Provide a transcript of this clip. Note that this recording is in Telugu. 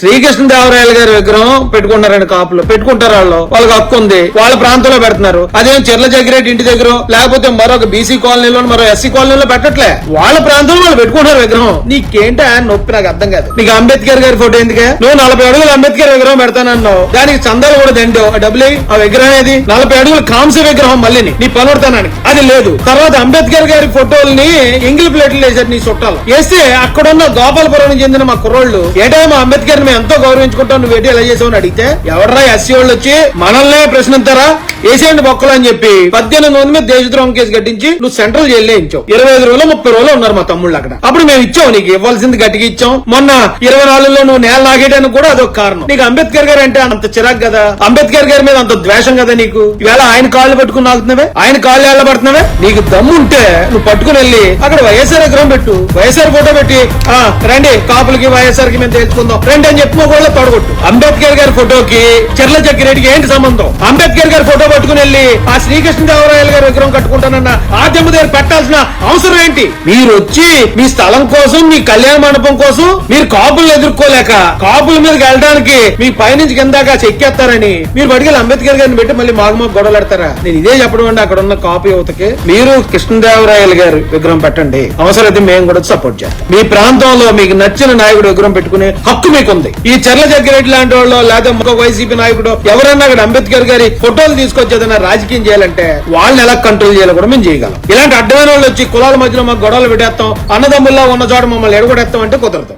శ్రీకృష్ణదేవరాయలు గారి విగ్రహం పెట్టుకుంటారండి కాపులు పెట్టుకుంటారు వాళ్ళకి హక్కు ఉంది వాళ్ళ ప్రాంతంలో పెడుతున్నారు. అదేం చెర్ల జగ్గిరెడ్డి ఇంటి దగ్గర లేకపోతే మరొక బీసీ కాలనీలో మరో ఎస్సీ కాలనీలో పెట్టట్లే. వాళ్ళ ప్రాంతంలో వాళ్ళు పెట్టుకుంటారు విగ్రహం. నీకేంటా నొప్పి నాకు అర్థం కాదు. నీకు అంబేద్కర్ గారి ఫోటో ఎందుకే? నువ్వు 40 అడుగులు అంబేద్కర్ విగ్రహం పెడతానన్నావు, దానికి చందాలు కూడా దండో డబ్బులు ఆ విగ్రహం ఏది? 40 అడుగులు కాంస్య విగ్రహం మళ్ళీ నీ పనుడతానని అది లేదు. తర్వాత అంబేద్కర్ గారి ఫోటోల్ని ఎంగిల్ ప్లేట్లు వేసారు నీ చుట్టాలు వేస్తే అక్కడున్న గోపాలపురం చెందిన మా కుర్రోళ్ళు ఏటా మా అంబేద్కర్ మేము ఎంతో గౌరవించుకుంటాం నువ్వు ఏంటి ఎలా చేసావు అడిగితే ఎవడరా ఎస్సీ వాళ్ళు వచ్చి మనల్నే ప్రశ్నిస్తారా వేసేయండి బొక్కలు అని చెప్పి 18 మంది మీద దేశద్రోహం కేసు కట్టించి నువ్వు సెంట్రల్ జైల్లో ఇచ్చావు. 25 రోజులు 30 రోజులు ఉన్నారు మా తమ్ముళ్ళు అక్కడ. అప్పుడు మేము ఇచ్చావు, నీకు ఇవ్వాల్సింది గట్టిగా ఇచ్చాం. మొన్న 24లో నువ్వు నేల నాగేయడానికి కూడా అదొక కారణం. నీకు అంబేద్కర్ గారు అంటే అంత చిరాకు కదా, అంబేద్కర్ గారి మీద అంత ద్వేషం కదా నీకు. ఇవాళ ఆయన కాళ్ళు పట్టుకుని నాకుతున్నావే, ఆయన కాళ్ళు ఏళ్ళబడుతున్నావే. నీకు దమ్ముంటే నువ్వు పట్టుకుని వెళ్ళి అక్కడ వైఎస్ఆర్ విగ్రహం పెట్టు, వైఎస్ఆర్ ఫోటో పెట్టి రండి కాపులకి వైఎస్ఆర్ కి మేము తెలుసుకుందాం రండి అని చెప్పి కూడా తొడగొట్టు. అంబేద్కర్ గారి ఫోటోకి చెర్ల జగ్గిరెడ్డికి ఏంటి సంబంధం? అంబేద్కర్ గారి ఫోటో పట్టుకుని వెళ్ళి ఆ శ్రీకృష్ణదేవరాయలు గారి విగ్రహం కట్టుకుంటానన్న ఆద్యమ దగ్గర పెట్టాల్సిన అవసరం ఏంటి? మీరు వచ్చి మీ స్థలం కోసం మీ కళ్యాణ మండపం కోసం మీరు కాపులను ఎదుర్కోలేక కాపుల మీదకి వెళ్ళడానికి మీ పైనుంచి కిందాక చెక్కేస్తారని మీరు పట్టుకెళ్ళి అంబేద్కర్ గారిని పెట్టి మళ్ళీ మాకు గొడవలాడతారా? నేను ఇదే చెప్పడం అండి అక్కడ ఉన్న కాపు యువతకి మీరు కృష్ణదేవరాయలు గారి విగ్రహం పెట్టండి, అవసరమైతే మేము కూడా సపోర్ట్ చేస్తాం. మీ ప్రాంతంలో మీకు నచ్చిన నాయకుడు విగ్రహం పెట్టుకునే హక్కు మీకుంది. ఈ చెర్ల జగ్గిరెడ్డి లాంటి వాళ్ళు లేదా ఒక వైసీపీ నాయకుడు ఎవరన్నా అక్కడ అంబేద్కర్ గారి ఫోటోలు తీసుకొచ్చేదన్నా రాజకీయం చేయాలంటే వాళ్ళని ఎలా కంట్రోల్ చేయాలో కూడా మేము చేయగలం. ఇలాంటి అడ్డమైన వాళ్ళు వచ్చి కులాల మధ్యలో మాకు గొడవలు పెట్టేస్తాం, అన్నదమ్ముల్లా ఉన్న చోట మమ్మల్ని ఎడగొడేస్తాం అంటే కుదరదు.